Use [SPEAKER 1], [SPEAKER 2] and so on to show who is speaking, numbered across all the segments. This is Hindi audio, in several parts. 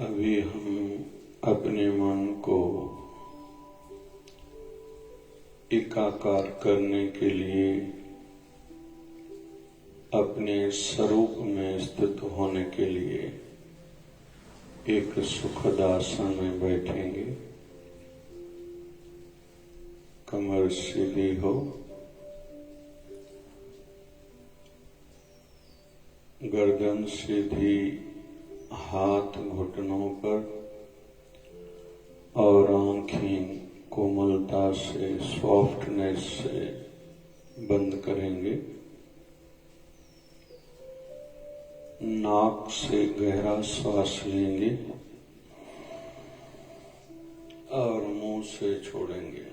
[SPEAKER 1] अभी हम अपने मन को एकाकार करने के लिए अपने स्वरूप में स्थित होने के लिए एक सुखद आसन में बैठेंगे। कमर सीधी हो, गर्दन सीधी, हाथ घुटनों पर और आंखें कोमलता से, सॉफ्टनेस से बंद करेंगे। नाक से गहरा श्वास लेंगे और मुंह से छोड़ेंगे।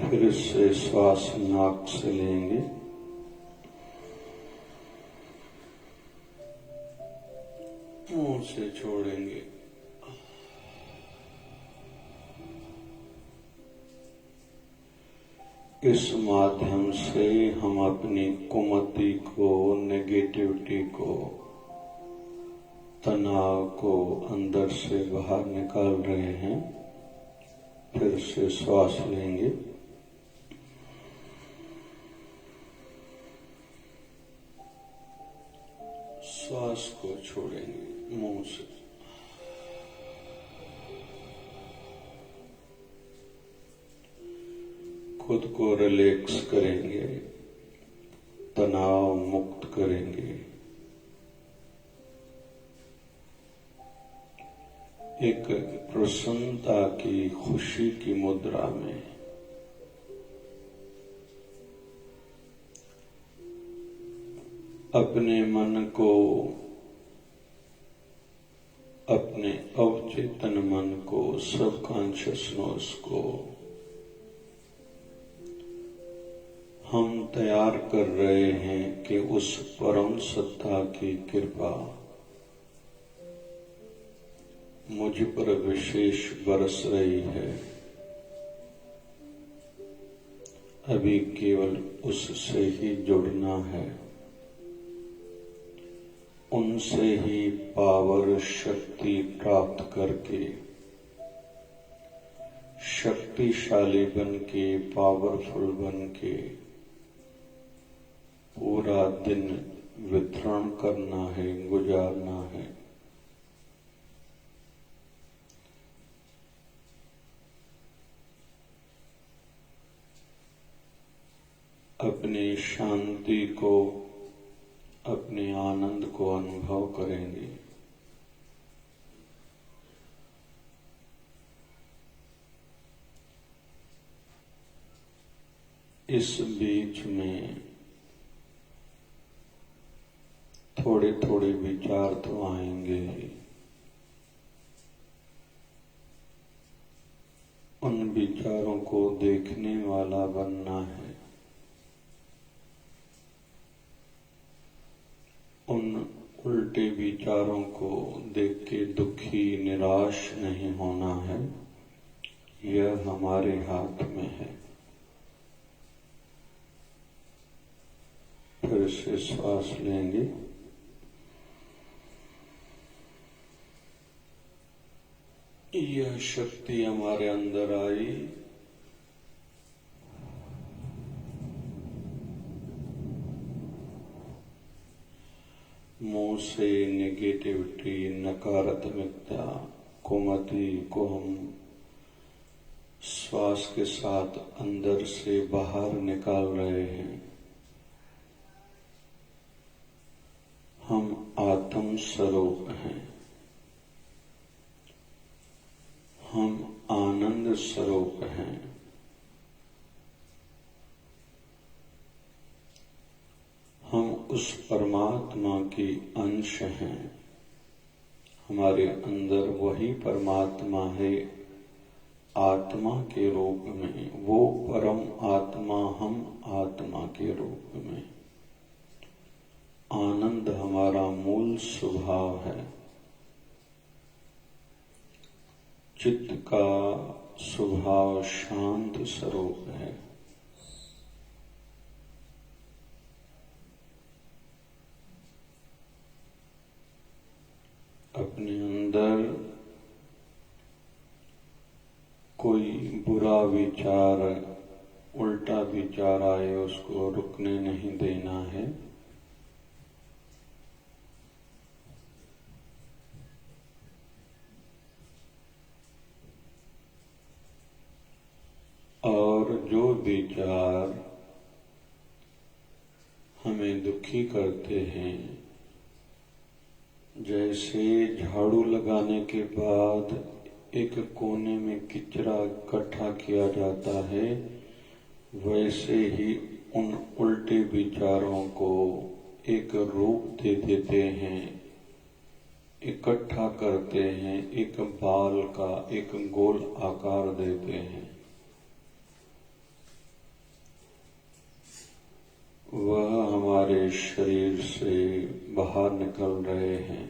[SPEAKER 1] फिर से श्वास नाक से लेंगे, मुंह से छोड़ेंगे। इस माध्यम से हम अपनी कुमति को, नेगेटिविटी को, तनाव को अंदर से बाहर निकाल रहे हैं। फिर से श्वास लेंगे, श्वास को छोड़ेंगे मुंह से। खुद को रिलैक्स करेंगे, तनाव मुक्त करेंगे। एक प्रसन्नता की, खुशी की मुद्रा में अपने मन को, अपने अवचेतन मन को, सबकॉन्शियसनेस को हम तैयार कर रहे हैं कि उस परम सत्ता की कृपा मुझ पर विशेष बरस रही है। अभी केवल उससे ही जुड़ना है, उनसे ही पावर, शक्ति प्राप्त करके शक्तिशाली बन के, पावरफुल बन के पूरा दिन वितरण करना है, गुजारना है। अपनी शांति को, अपने आनंद को अनुभव करेंगे। इस बीच में थोड़े थोड़े विचार तो आएंगे ही। उन विचारों को देखने वाला बनना है, उन उल्टे विचारों को देख के दुखी, निराश नहीं होना है। यह हमारे हाथ में है। फिर से श्वास लेंगे, यह शक्ति हमारे अंदर आई, मुंह से नेगेटिविटी, नकारात्मकता, कुमति को हम श्वास के साथ अंदर से बाहर निकाल रहे हैं। हम आत्म स्वरूप हैं, हम आनंद स्वरूप हैं। हम उस परमात्मा की अंश हैं। हमारे अंदर वही परमात्मा है, आत्मा के रूप में। वो परम आत्मा, हम आत्मा के रूप में। आनंद हमारा मूल स्वभाव है। चित्त का स्वभाव शांत स्वरूप है। कोई बुरा विचार, उल्टा विचार आए उसको रुकने नहीं देना है। और जो विचार हमें दुखी करते हैं, जैसे झाड़ू लगाने के बाद एक कोने में कचरा इकट्ठा किया जाता है, वैसे ही उन उल्टे विचारों को एक रूप दे देते हैं, इकट्ठा करते हैं, एक बाल का एक गोल आकार देते हैं। वह हमारे शरीर से बाहर निकल रहे हैं,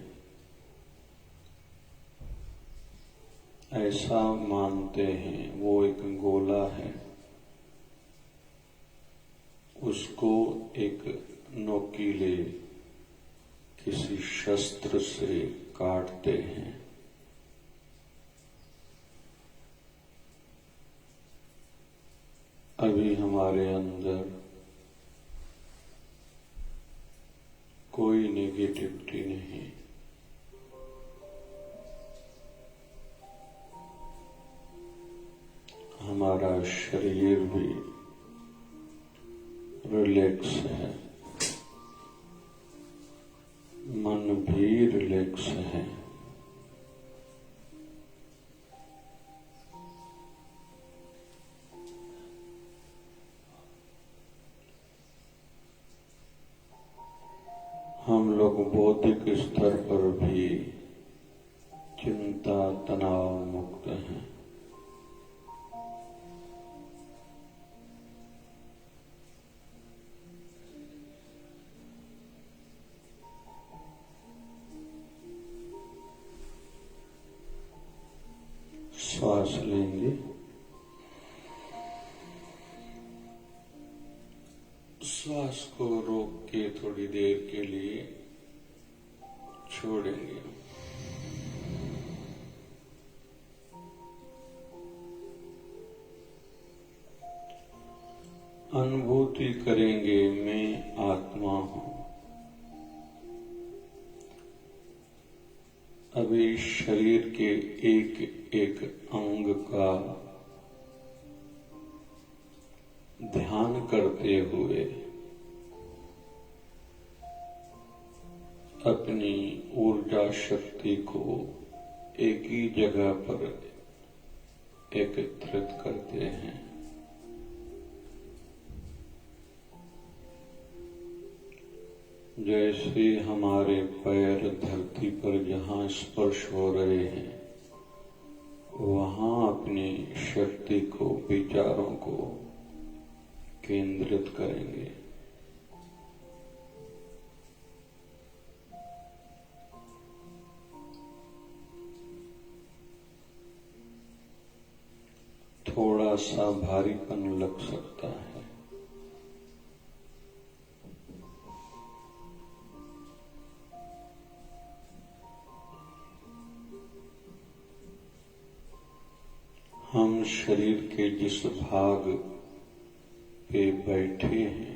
[SPEAKER 1] ऐसा मानते हैं। वो एक गोला है, उसको एक नोकीले किसी शस्त्र से काटते हैं। अभी हमारे अंदर कोई नेगेटिविटी नहीं, हमारा शरीर भी रिलैक्स है, मन भी रिलैक्स है। हम लोग बौद्धिक स्तर पर भी चिंता तनाव मुक्त हैं। श्वास लेंगे, श्वास को रोक के थोड़ी देर के लिए छोड़ेंगे। अनुभूति करेंगे मैं आत्मा हूं। अभी शरीर के एक एक अंग का ध्यान करते हुए अपनी ऊर्जा शक्ति को एक ही जगह पर एकत्रित करते हैं। जैसे हमारे पैर धरती पर जहाँ स्पर्श हो रहे हैं, वहाँ अपनी शक्ति को, विचारों को केंद्रित करेंगे। थोड़ा सा भारीपन लग सकता है, हम शरीर के जिस भाग पे बैठे हैं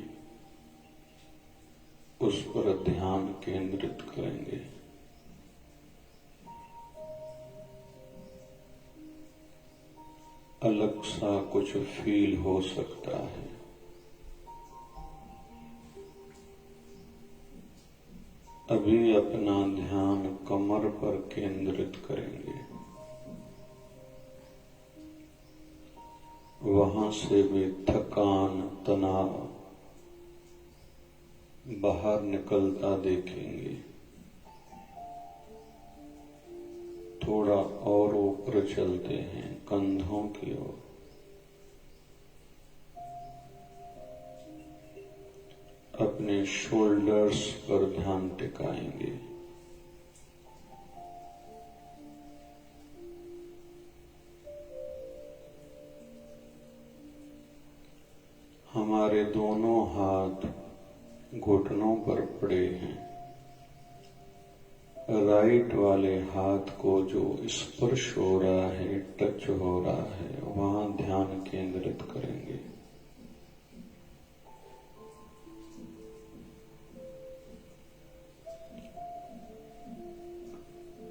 [SPEAKER 1] उस पर ध्यान केंद्रित करेंगे। अलग सा कुछ फील हो सकता है। अभी अपना ध्यान कमर पर केंद्रित करेंगे। वहां से भी थकान, तनाव बाहर निकलता देखेंगे। थोड़ा और ऊपर चलते हैं, कंधों की ओर। अपने शोल्डर्स पर ध्यान टिकाएंगे। हमारे दोनों हाथ घुटनों पर पड़े हैं। राइट वाले हाथ को जो स्पर्श हो रहा है, टच हो रहा है, वहां ध्यान केंद्रित करेंगे।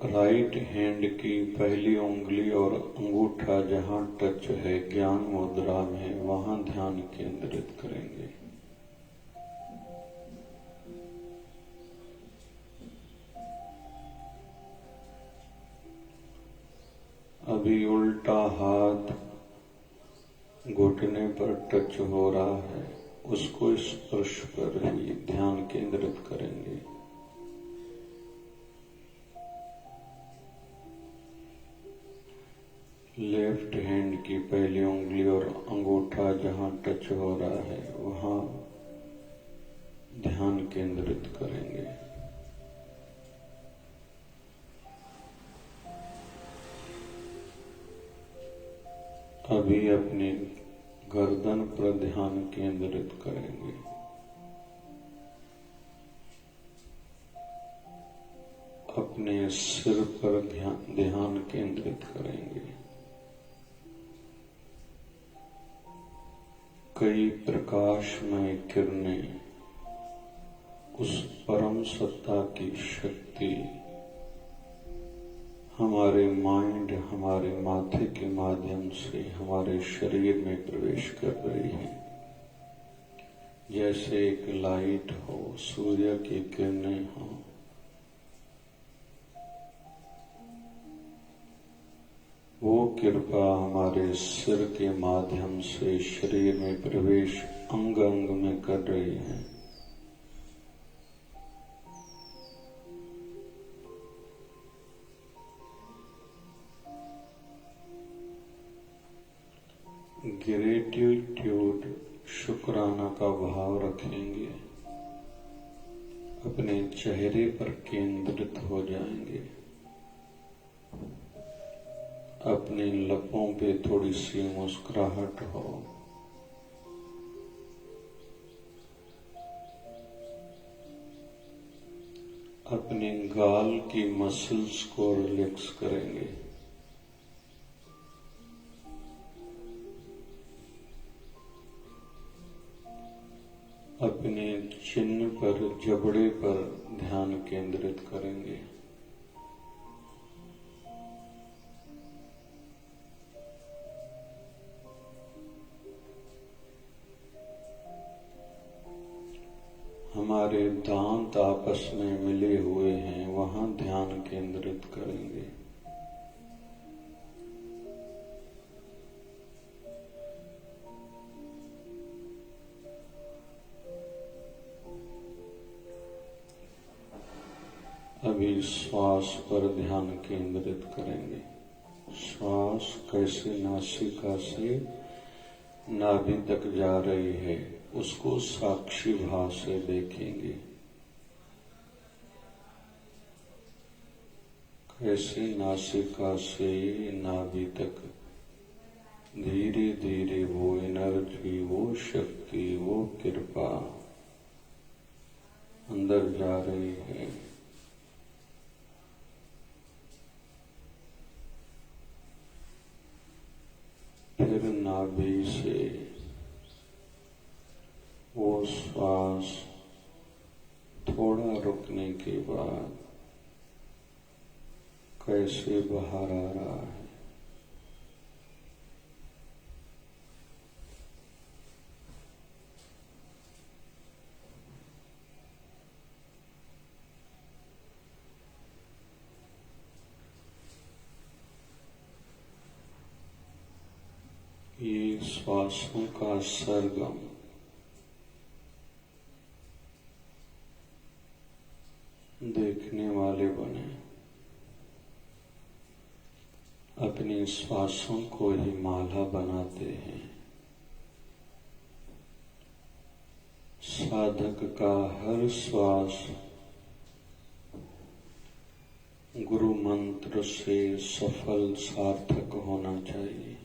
[SPEAKER 1] राइट हैंड की पहली उंगली और अंगूठा जहां टच है ज्ञान मुद्रा में, वहां ध्यान केंद्रित करेंगे। अभी उल्टा हाथ घुटने पर टच हो रहा है, उसको स्पर्श पर ही ध्यान केंद्रित करेंगे। लेफ्ट हैंड की पहली उंगली और अंगूठा जहां टच हो रहा है, वहां ध्यान केंद्रित करेंगे। अभी अपनी गर्दन पर ध्यान केंद्रित करेंगे। अपने सिर पर ध्यान केंद्रित करेंगे। कई प्रकाशमय किरणें उस परम सत्ता की शक्ति हमारे माइंड, हमारे माथे के माध्यम से हमारे शरीर में प्रवेश कर रही है। जैसे एक लाइट हो, सूर्य की किरणें हो। वो कृपा हमारे सिर के माध्यम से शरीर में प्रवेश अंग अंग में कर रही है। ग्रेटिट्यूड, शुक्राना का भाव रखेंगे। अपने चेहरे पर केंद्रित हो जाएंगे। अपने लबों पे थोड़ी सी मुस्कुराहट हो। अपने गाल की मसल्स को रिलैक्स करेंगे। अपने चिन्ह पर, जबड़े पर ध्यान केंद्रित करेंगे। हमारे दांत आपस में मिले हुए हैं, वहां ध्यान केंद्रित करेंगे। अभी श्वास पर ध्यान केंद्रित करेंगे। श्वास कैसे नासिका से नाभि तक जा रही है, उसको साक्षी भाव से देखेंगे। कैसे नासिका से नाभि तक धीरे धीरे वो एनर्जी, वो शक्ति, वो कृपा अंदर जा रही है। फिर नाभि से वो श्वास थोड़ा रुकने के बाद कैसे बाहर आ रहा है। ये श्वासों का सरगम देखने वाले बने। अपने श्वासों को ही माला बनाते हैं। साधक का हर श्वास गुरु मंत्र से सफल, सार्थक होना चाहिए।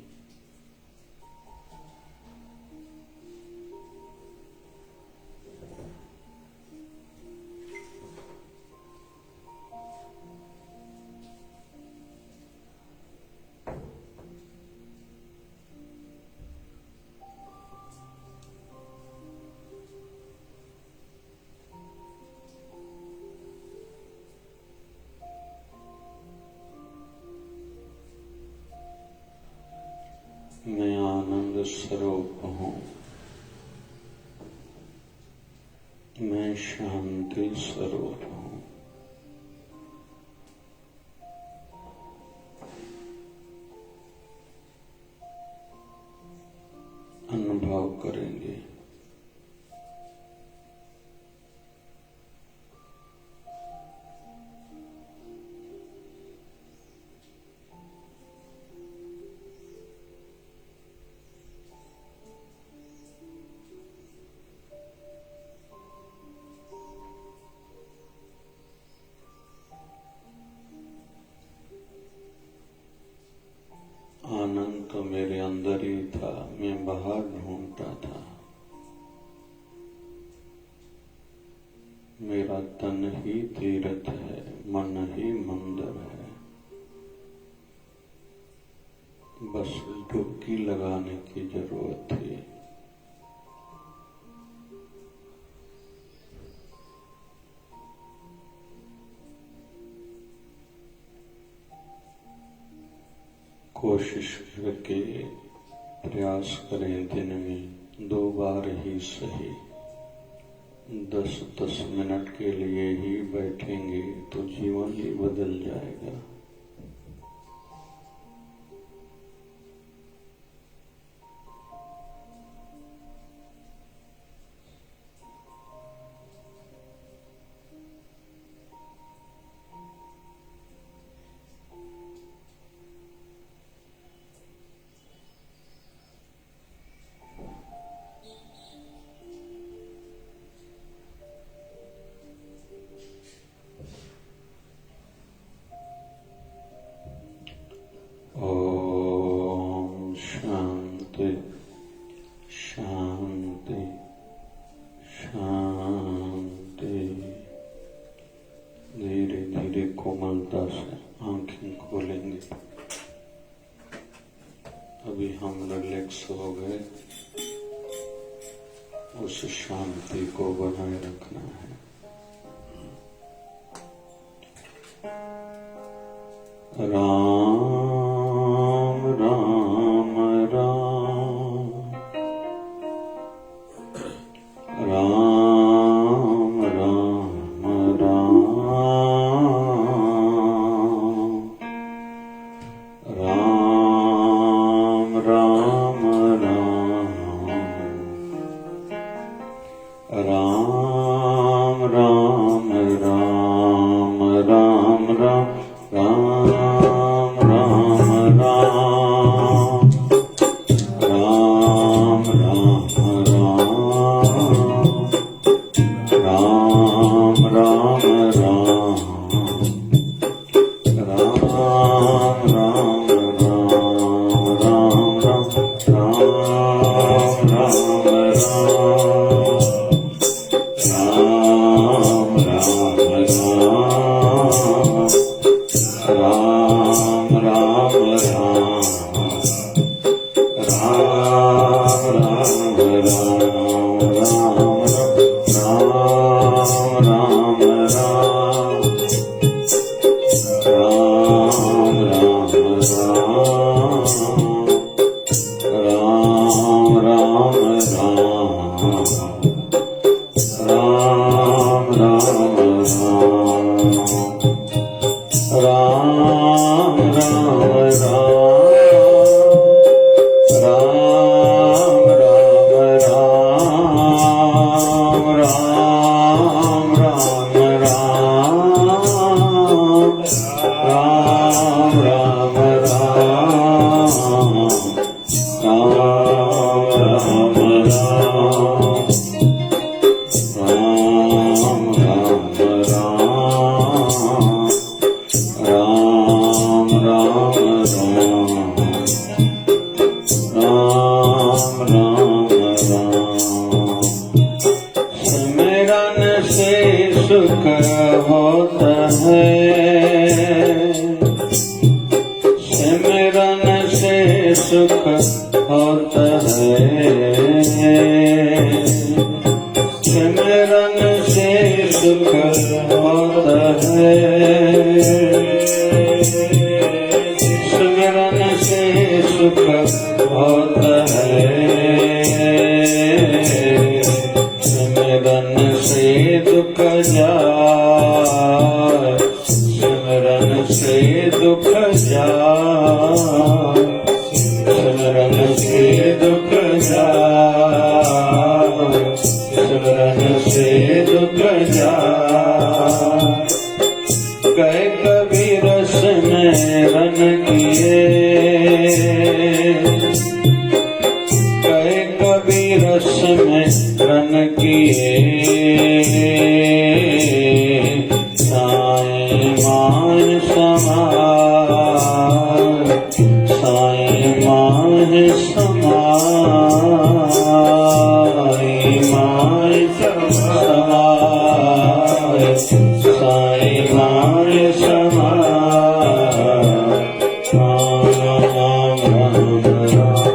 [SPEAKER 1] मैं आनंद स्वरूप हूँ, मैं शांति स्वरूप हूँ। अनुभव करेंगे। आनंद तो मेरे अंदर ही था, मैं बाहर ढूंढता था। मेरा तन ही तीर्थ है, मन ही मंदिर है। बस डुबकी लगाने की जरूरत थी। कोशिश करके प्रयास करें, दिन में 2 बार ही सही 10-10 मिनट के लिए ही बैठेंगे तो जीवन ही बदल जाएगा। ओम शांति शांति शांति। धीरे धीरे कोमलता से आंखें खोलेंगे। अभी हम रिलैक्स हो गए, उस शांति को बनाए रखना है। राम राम राम राम राम राम राम राम राम राम राम राम राम बहुत है, सिमरन से दुख जाए, सिमरन से दुख जाए, सिमरन से दुख जाए, सिमरन से दुख जाए। कह कबीर सिमरन किए, कह कबीर सिमरन किए, साईं मान समाए, साईं मान समाए, मान समाए, साईं मान समाए। राम राम राम राम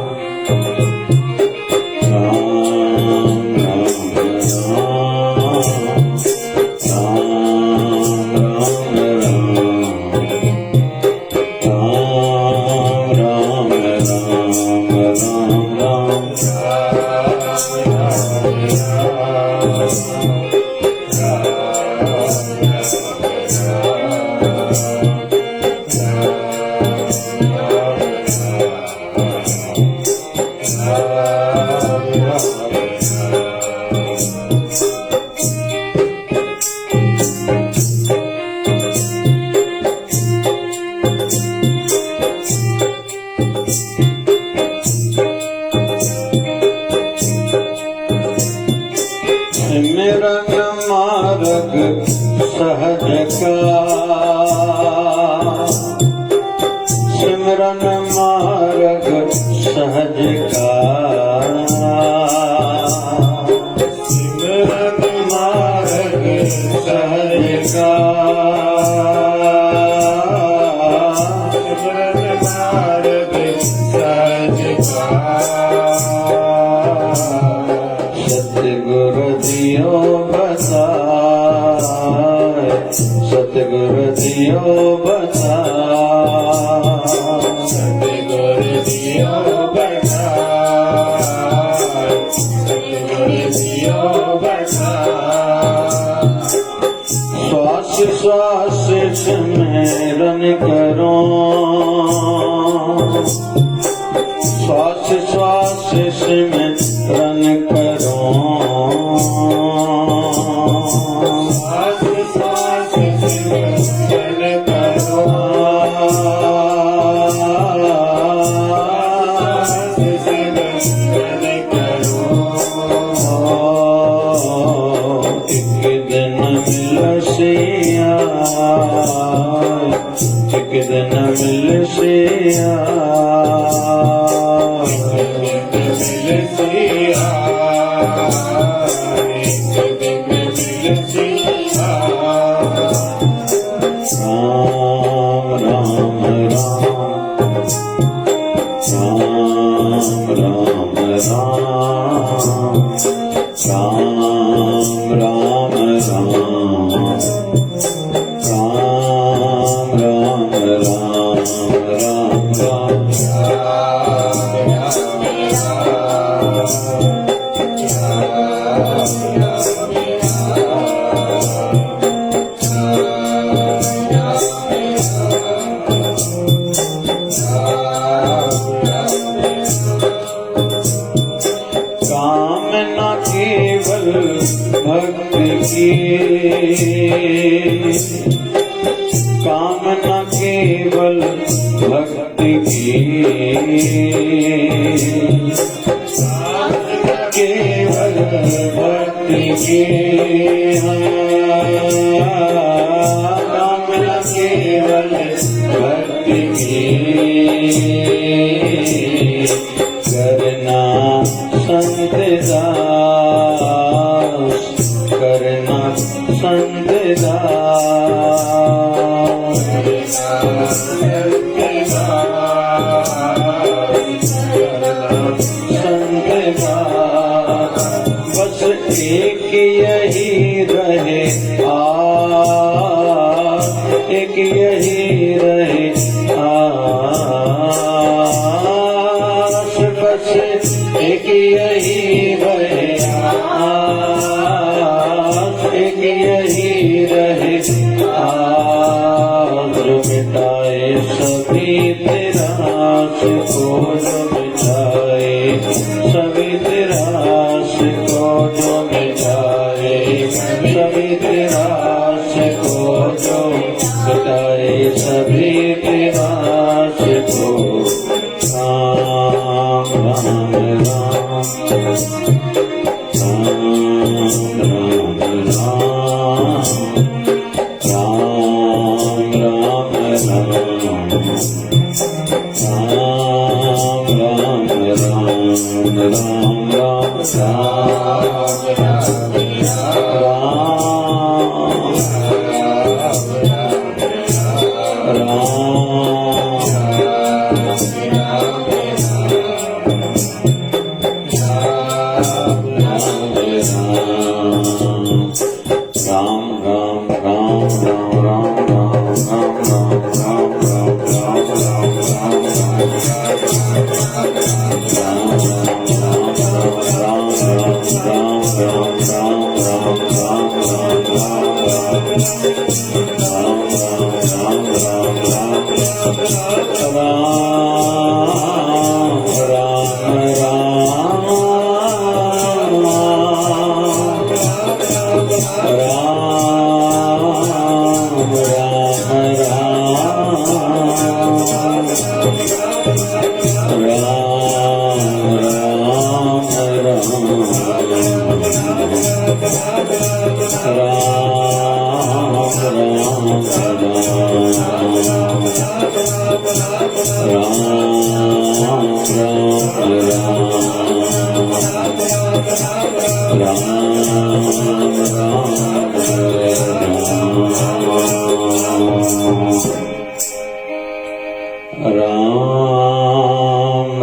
[SPEAKER 1] सिमरन मार्ग सहज का, सिमरन मार्ग सहज का, सिमरन मार्ग सहज का, सिमरन मार्ग सहज का। सतगुरु दियो बताए, सतगुरु दियो बताए, सतगुरु दियो बताए, सतगुरु दियो बताए। श्वास श्वास सिमरन करो, श्वास श्वास सिमरन करो, श्वास श्वास सिमरन करो, सिमरन करो। एक दिन मिलसे आए, एक दिन मिलसे कामना केवल भक्ति की, केवल भक्ति की, कामना केवल भक्ति की। करना संत दास, करना संत दास, संत दास। बस एक यही रहे एक यही रहे एक यही रहे आस, एक यही रहे आस, मिटाए सभी तिरास को जो मिटाए, सभी तिरास को जो मिटाए, सभी तिरास को जो मिटाए, सभी तिरास को। राम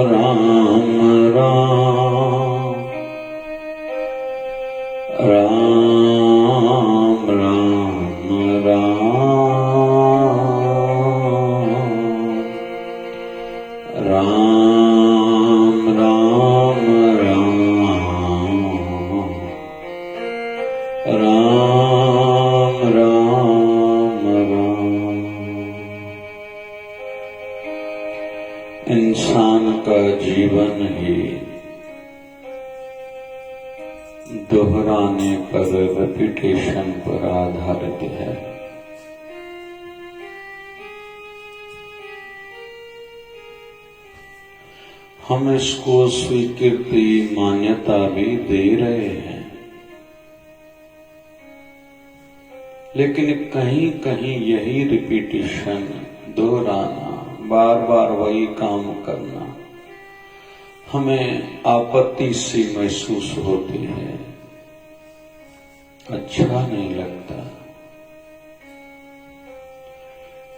[SPEAKER 1] राम राम राम राम राम राम राम राम इंसान का जीवन ही दोहराने पर, रेपिटेशन पर आधारित है। हम इसको स्वीकृति मान्यता भी दे रहे हैं, लेकिन कहीं कहीं यही रिपीटिशन, दोहराना, बार बार वही काम करना हमें आपत्ति सी महसूस होती है, अच्छा नहीं लगता।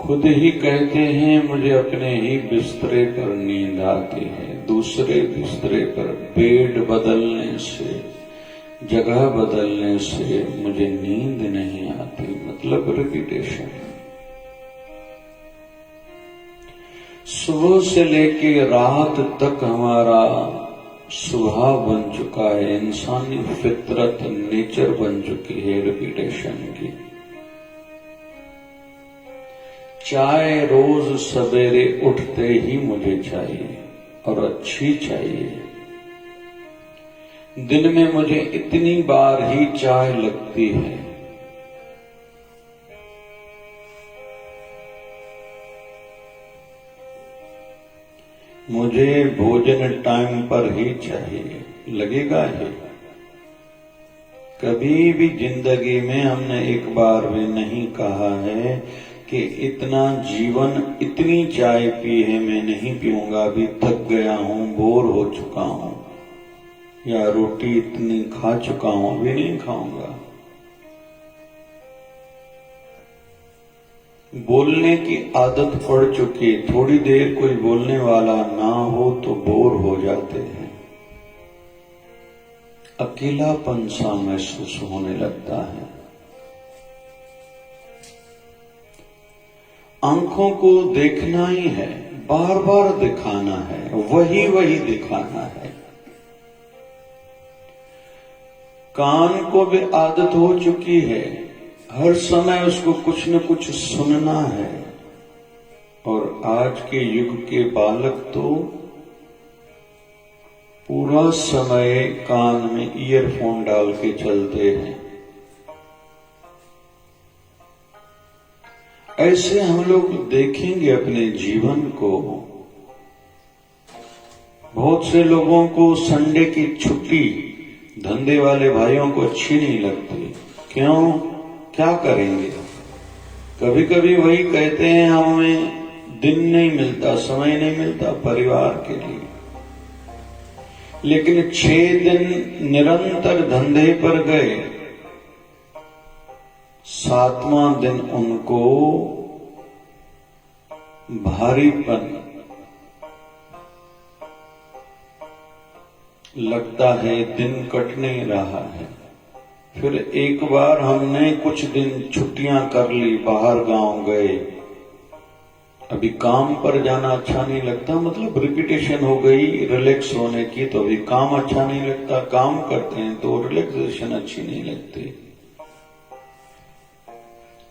[SPEAKER 1] खुद ही कहते हैं मुझे अपने ही बिस्तरे पर नींद आती है, दूसरे बिस्तरे पर बेड बदलने से, जगह बदलने से मुझे नींद नहीं आती। मतलब रिपीटेशन। सुबह से लेके रात तक हमारा स्वभाव बन चुका है, इंसानी फितरत, नेचर बन चुकी है रिपीटेशन की। चाय रोज सवेरे उठते ही मुझे चाहिए और अच्छी चाहिए। दिन में मुझे इतनी बार ही चाय लगती है। मुझे भोजन टाइम पर ही चाहिए, लगेगा ही। कभी भी जिंदगी में हमने एक बार भी नहीं कहा है कि इतना जीवन, इतनी चाय पी है, मैं नहीं पीऊंगा, अभी थक गया हूं, बोर हो चुका हूं, या रोटी इतनी खा चुका हूं, अभी नहीं खाऊंगा। बोलने की आदत पड़ चुकी है, थोड़ी देर कोई बोलने वाला ना हो तो बोर हो जाते हैं, अकेलापन सा महसूस होने लगता है। आंखों को देखना ही है, बार बार दिखाना है, वही वही दिखाना है। कान को भी आदत हो चुकी है, हर समय उसको कुछ न कुछ सुनना है। और आज के युग के बालक तो पूरा समय कान में ईयरफोन डाल के चलते हैं। ऐसे हम लोग देखेंगे अपने जीवन को। बहुत से लोगों को संडे की छुट्टी धंधे वाले भाइयों को अच्छी नहीं लगती। क्यों? क्या करेंगे? कभी कभी वही कहते हैं हमें दिन नहीं मिलता, समय नहीं मिलता परिवार के लिए। लेकिन 6 दिन निरंतर धंधे पर गए, 7वां दिन उनको भारीपन लगता है, दिन कट नहीं रहा है। फिर एक बार हमने कुछ दिन छुट्टियां कर ली, बाहर गांव गए, अभी काम पर जाना अच्छा नहीं लगता, मतलब रिपीटेशन हो गई रिलैक्स होने की, तो अभी काम अच्छा नहीं लगता। काम करते हैं तो रिलैक्सेशन अच्छी नहीं लगती।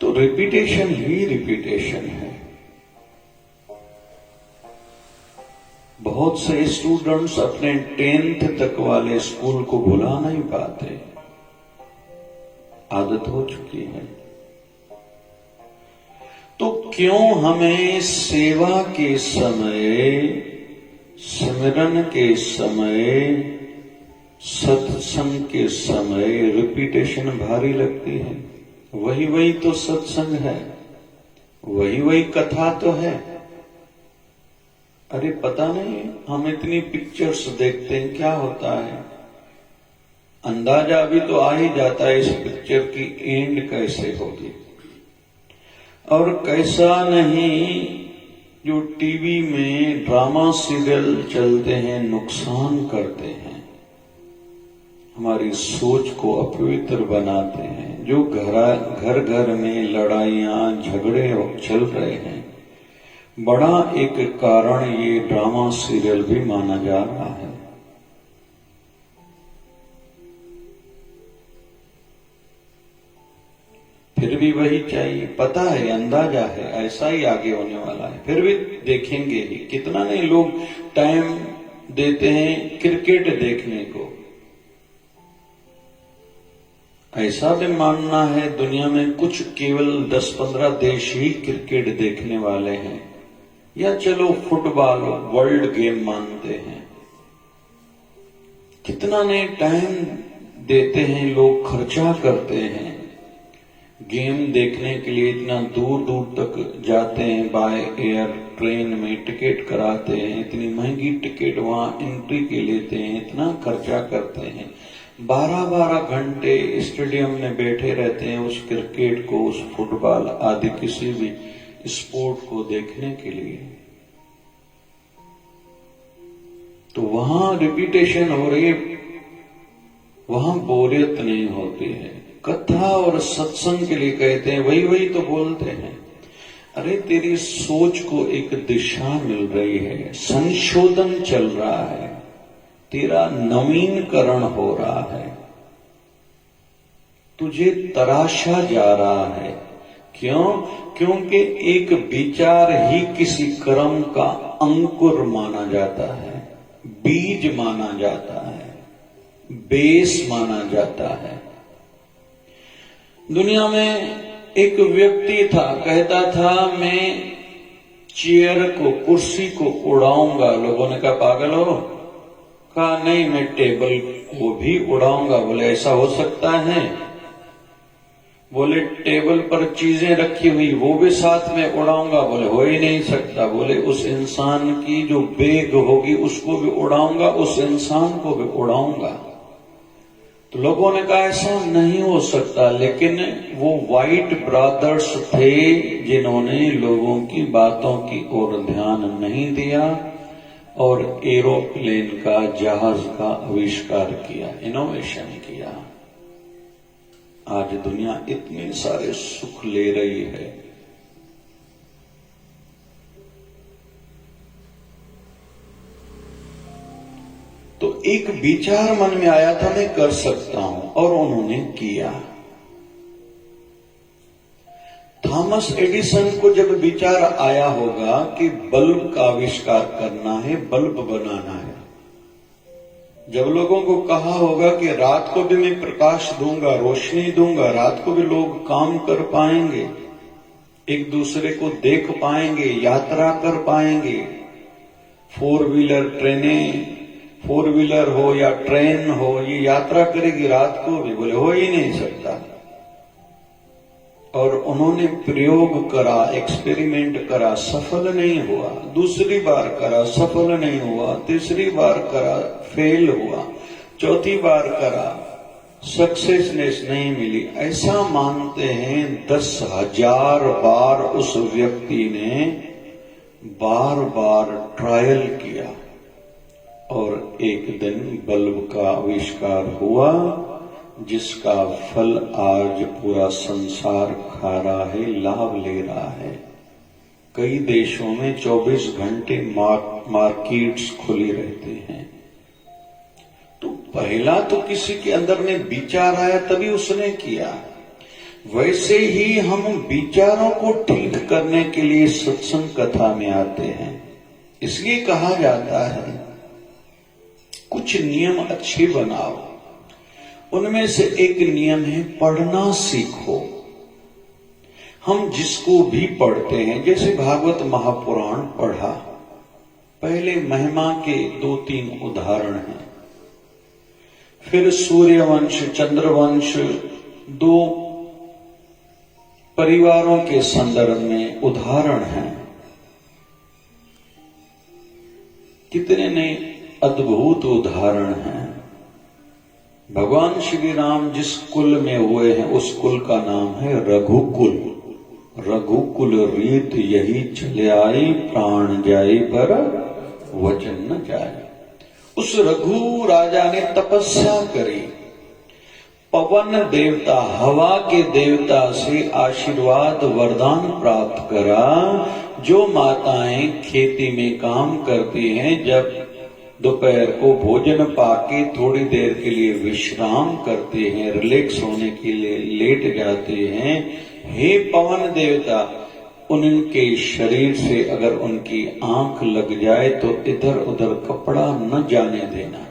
[SPEAKER 1] तो रिपीटेशन ही रिपीटेशन है। बहुत से स्टूडेंट्स अपने 10th तक वाले स्कूल को भुला नहीं पाते, आदत हो चुकी है। तो क्यों हमें सेवा के समय, सिमरन के समय, सत्संग के समय रिपीटेशन भारी लगती है? वही वही तो सत्संग है, वही वही कथा तो है। अरे पता नहीं, हम इतनी पिक्चर्स देखते हैं, क्या होता है? अंदाजा भी तो आ ही जाता है इस पिक्चर की एंड कैसे होगी। और कैसा नहीं, जो टीवी में ड्रामा सीरियल चलते हैं नुकसान करते हैं, हमारी सोच को अपवित्र बनाते हैं। जो घर घर में लड़ाइयां झगड़े चल रहे हैं, बड़ा एक कारण ये ड्रामा सीरियल भी माना जा रहा है। फिर भी वही चाहिए, पता है, अंदाजा है ऐसा ही आगे होने वाला है, फिर भी देखेंगे ही। कितना नहीं लोग टाइम देते हैं क्रिकेट देखने को। ऐसा भी मानना है दुनिया में कुछ केवल 10-15 देश ही क्रिकेट देखने वाले हैं, या चलो फुटबॉल वर्ल्ड गेम मानते हैं। कितना नहीं टाइम देते हैं लोग, खर्चा करते हैं गेम देखने के लिए, इतना दूर दूर तक जाते हैं, बाय एयर ट्रेन में टिकट कराते हैं, इतनी महंगी टिकट वहां एंट्री के लेते हैं, इतना खर्चा करते हैं, 12-12 घंटे स्टेडियम में बैठे रहते हैं उस क्रिकेट को, उस फुटबॉल आदि किसी भी स्पोर्ट को देखने के लिए। तो वहां रिपीटेशन हो रही है, वहां बोरियत नहीं होती है। कथा और सत्संग के लिए कहते हैं वही वही तो बोलते हैं। अरे तेरी सोच को एक दिशा मिल रही है, संशोधन चल रहा है, तेरा नवीनकरण हो रहा है, तुझे तराशा जा रहा है। क्यों? क्योंकि एक विचार ही किसी कर्म का अंकुर माना जाता है, बीज माना जाता है, बेस माना जाता है। दुनिया में एक व्यक्ति था, कहता था मैं चेयर को, कुर्सी को उड़ाऊंगा। लोगों ने कहा पागल हो? कहा नहीं, मैं टेबल को भी उड़ाऊंगा। बोले ऐसा हो सकता है? बोले टेबल पर चीजें रखी हुई वो भी साथ में उड़ाऊंगा। बोले हो ही नहीं सकता। बोले उस इंसान की जो बैग होगी उसको भी उड़ाऊंगा, उस इंसान को भी उड़ाऊंगा। तो लोगों ने कहा ऐसा नहीं हो सकता, लेकिन वो वाइट ब्रदर्स थे जिन्होंने लोगों की बातों की ओर ध्यान नहीं दिया और एरोप्लेन का, जहाज का आविष्कार किया, इनोवेशन किया। आज दुनिया इतने सारे सुख ले रही है, एक विचार मन में आया था मैं कर सकता हूं, और उन्होंने किया। थॉमस एडिसन को जब विचार आया होगा कि बल्ब का आविष्कार करना है, बल्ब बनाना है, जब लोगों को कहा होगा कि रात को भी मैं प्रकाश दूंगा, रोशनी दूंगा, रात को भी लोग काम कर पाएंगे, एक दूसरे को देख पाएंगे, यात्रा कर पाएंगे, 4 व्हीलर ट्रेनें, 4 व्हीलर हो या ट्रेन हो, ये यात्रा करेगी रात को भी, बोले हो ही नहीं सकता। और उन्होंने प्रयोग करा, एक्सपेरिमेंट करा, सफल नहीं हुआ, दूसरी बार करा, सफल नहीं हुआ, तीसरी बार करा, फेल हुआ, चौथी बार करा, सक्सेसनेस नहीं मिली। ऐसा मानते हैं 10,000 बार उस व्यक्ति ने बार बार ट्रायल किया, और एक दिन बल्ब का आविष्कार हुआ, जिसका फल आज पूरा संसार खा रहा है, लाभ ले रहा है। कई देशों में 24 घंटे मार्केट्स खुली रहते हैं। तो पहला तो किसी के अंदर में विचार आया तभी उसने किया। वैसे ही हम विचारों को ठीक करने के लिए सत्संग कथा में आते हैं। इसलिए कहा जाता है कुछ नियम अच्छे बनाओ। उनमें से एक नियम है पढ़ना सीखो। हम जिसको भी पढ़ते हैं, जैसे भागवत महापुराण पढ़ा, पहले महिमा के 2-3 उदाहरण हैं, फिर सूर्यवंश, चंद्रवंश, 2 परिवारों के संदर्भ में उदाहरण हैं। कितने नए अद्भुत उदाहरण हैं। भगवान श्री राम जिस कुल में हुए हैं उस कुल का नाम है रघुकुल। रघुकुल रीत यही चले आई, प्राण जाए पर वचन न जाए। उस रघु राजा ने तपस्या करी, पवन देवता, हवा के देवता से आशीर्वाद वरदान प्राप्त करा। जो माताएं खेती में काम करती हैं, जब दोपहर को भोजन पाके थोड़ी देर के लिए विश्राम करते हैं, रिलैक्स होने के लिए लेट जाते हैं, हे पवन देवता, उनके शरीर से अगर उनकी आंख लग जाए तो इधर उधर कपड़ा न जाने देना।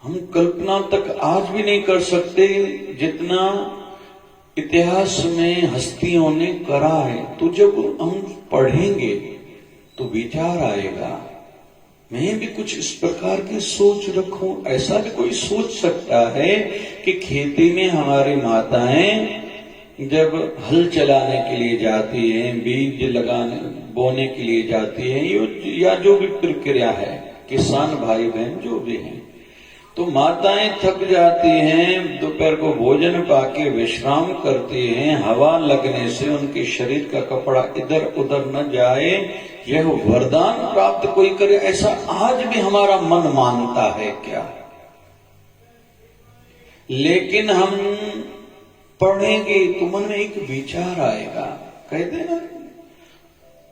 [SPEAKER 1] हम कल्पना तक आज भी नहीं कर सकते जितना इतिहास में हस्तियों ने करा है। तो जब हम पढ़ेंगे तो विचार आएगा, मैं भी कुछ इस प्रकार की सोच रखूं। ऐसा भी कोई सोच सकता है कि खेती में हमारी माताएं जब हल चलाने के लिए जाती हैं, बीज लगाने बोने के लिए जाती हैं, या जो भी प्रक्रिया है, किसान भाई बहन जो भी हैं, तो माताएं थक जाती हैं, दोपहर को भोजन पाके विश्राम करती हैं, हवा लगने से उनके शरीर का कपड़ा इधर उधर न जाए, यह वरदान प्राप्त कोई करे, ऐसा आज भी हमारा मन मानता है क्या? लेकिन हम पढ़ेंगे तो मन में एक विचार आएगा, कहते हैं ना,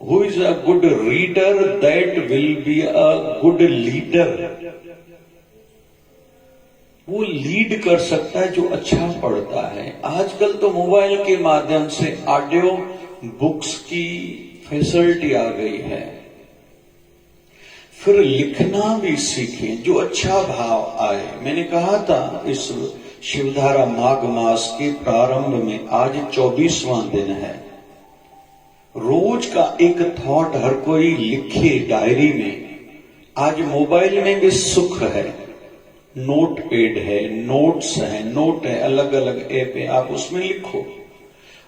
[SPEAKER 1] who is a good reader that will be a good leader. वो लीड कर सकता है जो अच्छा पढ़ता है। आजकल तो मोबाइल के माध्यम से ऑडियो बुक्स की फैसिलिटी आ गई है। फिर लिखना भी सीखें जो अच्छा भाव आए। मैंने कहा था इस शिवधारा माघ मास के प्रारंभ में आज 24वां दिन है। रोज का एक थॉट हर कोई लिखे डायरी में। आज मोबाइल में भी सुख है, नोट पैड है, नोट्स है, नोट है, अलग अलग ऐप है, आप उसमें लिखो।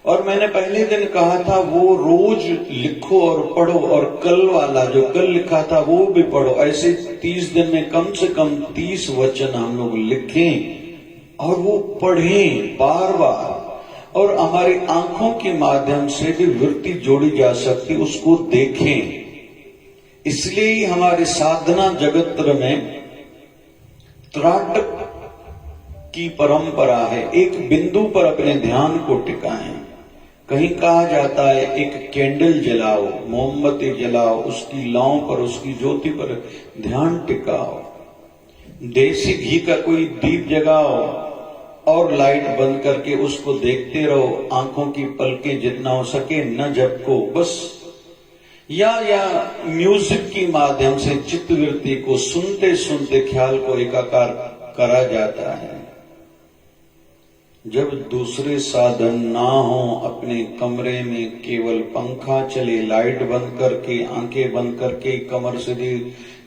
[SPEAKER 1] और मैंने पहले दिन कहा था वो रोज लिखो और पढ़ो, और कल वाला जो कल लिखा था वो भी पढ़ो। ऐसे 30 दिन में कम से कम 30 वचन हम लोग लिखें और वो पढ़ें बार बार, और हमारी आंखों के माध्यम से भी वृत्ति जोड़ी जा सकती, उसको देखें। इसलिए ही हमारे साधना जगत में त्राटक की परंपरा है। एक बिंदु पर अपने ध्यान को टिकाएं। कहीं कहा जाता है एक कैंडल जलाओ, मोमबत्ती जलाओ, उसकी लौ पर, उसकी ज्योति पर ध्यान टिकाओ। देसी घी का कोई दीप जगाओ और लाइट बंद करके उसको देखते रहो, आंखों की पलकें जितना हो सके न झपको बस। या म्यूजिक के माध्यम से चित्तवृत्ति को सुनते सुनते ख्याल को एकाकार करा जाता है। जब दूसरे साधन ना हो, अपने कमरे में केवल पंखा चले, लाइट बंद करके, आंखें बंद करके, कमर सीधी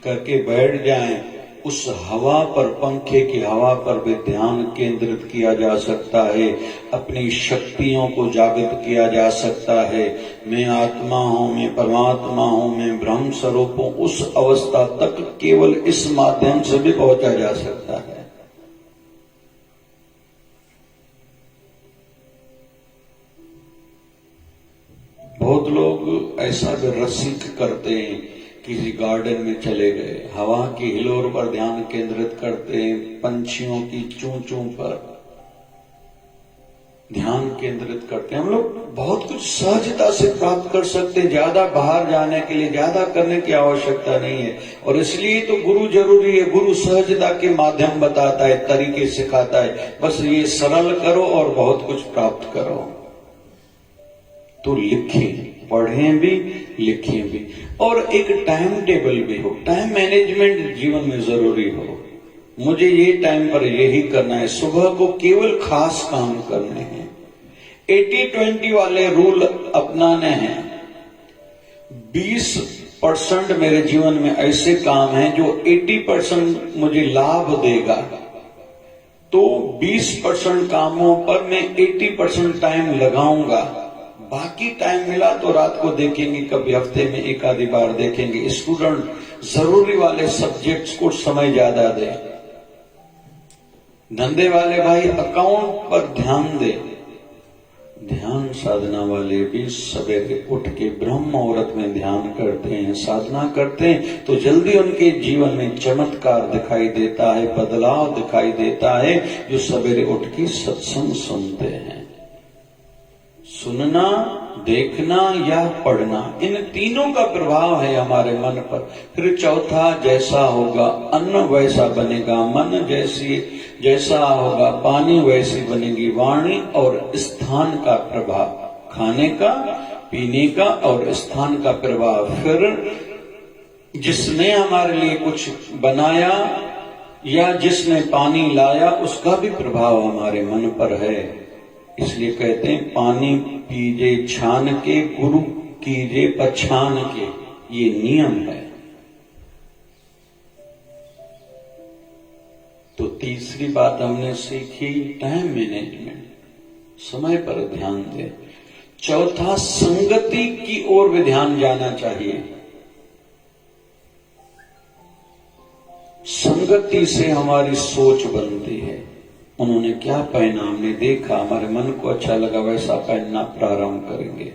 [SPEAKER 1] करके बैठ जाएं, उस हवा पर, पंखे की हवा पर भी ध्यान केंद्रित किया जा सकता है, अपनी शक्तियों को जागृत किया जा सकता है। मैं आत्मा हूं, मैं परमात्मा हूं, मैं ब्रह्म स्वरूप हूं, उस अवस्था तक केवल इस माध्यम से भी पहुंचा जा सकता है। बहुत लोग ऐसा भी रसिक करते हैं, किसी गार्डन में चले गए, हवा की हिलोर पर ध्यान केंद्रित करते हैं, पंछियों की चूं चूं पर ध्यान केंद्रित करते हैं। हम लोग बहुत कुछ सहजता से प्राप्त कर सकते हैं, ज्यादा बाहर जाने के लिए ज्यादा करने की आवश्यकता नहीं है। और इसलिए तो गुरु जरूरी है, गुरु सहजता के माध्यम बताता है, तरीके सिखाता है, बस ये सरल करो और बहुत कुछ प्राप्त करो। तो लिखें, पढ़ें भी, लिखें भी, और एक टाइम टेबल भी हो, टाइम मैनेजमेंट जीवन में जरूरी हो। मुझे ये टाइम पर यही करना है, सुबह को केवल खास काम करने हैं। 80-20 वाले रूल अपनाने हैं। 20% मेरे जीवन में ऐसे काम हैं जो 80% मुझे लाभ देगा, तो 20% कामों पर मैं 80% टाइम लगाऊंगा। बाकी टाइम मिला तो रात को देखेंगे, कभी हफ्ते में एक आधी बार देखेंगे। स्टूडेंट जरूरी वाले सब्जेक्ट्स को समय ज्यादा दें। धंधे वाले भाई अकाउंट पर ध्यान दें। ध्यान साधना वाले भी सवेरे उठ के ब्रह्म मुहूर्त में ध्यान करते हैं, साधना करते हैं, तो जल्दी उनके जीवन में चमत्कार दिखाई देता है, बदलाव दिखाई देता है। जो सवेरे उठ के सत्संग सुनते हैं, सुनना, देखना या पढ़ना, इन तीनों का प्रभाव है हमारे मन पर। फिर चौथा, जैसा होगा अन्न वैसा बनेगा मन, जैसा होगा पानी वैसी बनेगी वाणी। और स्थान का प्रभाव, खाने का, पीने का और स्थान का प्रभाव। फिर जिसने हमारे लिए कुछ बनाया या जिसने पानी लाया, उसका भी प्रभाव हमारे मन पर है। इसलिए कहते हैं पानी पीजे छान के, गुरु कीजे पछान के, ये नियम है। तो तीसरी बात हमने सीखी टाइम मैनेजमेंट, समय पर ध्यान दे। चौथा, संगति की ओर भी ध्यान जाना चाहिए। संगति से हमारी सोच बनती है। उन्होंने क्या पहना, हमने देखा, हमारे मन को अच्छा लगा, वैसा पहनना प्रारंभ करेंगे।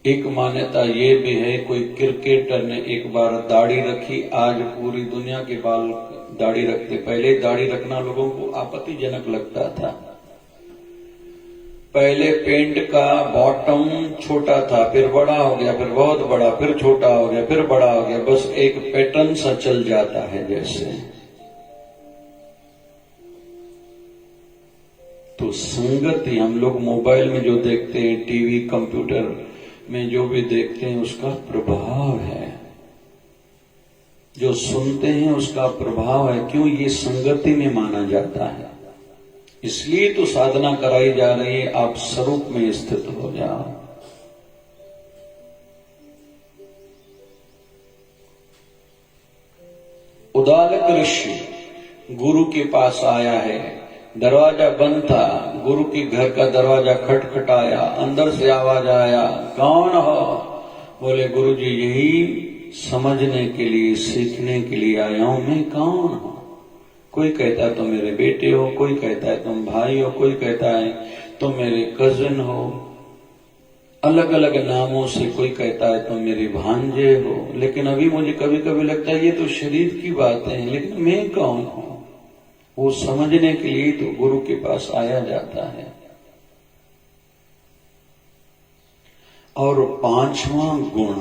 [SPEAKER 1] एक मान्यता ये भी है, कोई क्रिकेटर ने एक बार दाढ़ी रखी, आज पूरी दुनिया के बाल दाढ़ी रखते। पहले दाढ़ी रखना लोगों को आपत्तिजनक लगता था। पहले पेंट का बॉटम छोटा था, फिर बड़ा हो गया, फिर बहुत बड़ा, फिर छोटा हो गया, फिर बड़ा हो गया, बस एक पैटर्न सा चल जाता है जैसे। तो संगति, हम लोग मोबाइल में जो देखते हैं, टीवी, कंप्यूटर में जो भी देखते हैं, उसका प्रभाव है। जो सुनते हैं उसका प्रभाव है। क्यों? ये संगति में माना जाता है। इसलिए तो साधना कराई जा रही है, आप स्वरूप में स्थित हो जाओ। उदालक ऋषि गुरु के पास आया है, दरवाजा बंद था, गुरु के घर का दरवाजा खटखटाया, अंदर से आवाज आया, कौन हो? बोले गुरु जी यही समझने के लिए, सीखने के लिए आया हूं, मैं कौन हूं? कोई कहता है तुम मेरे बेटे हो, कोई कहता है तुम भाई हो, कोई कहता है तुम मेरे कजिन हो, अलग अलग नामों से। कोई कहता है तुम मेरे भांजे हो। लेकिन अभी मुझे कभी कभी लगता है ये तो शरीर की बातें हैं, लेकिन मैं कौन हूं वो समझने के लिए तो गुरु के पास आया जाता है। और पांचवा गुण,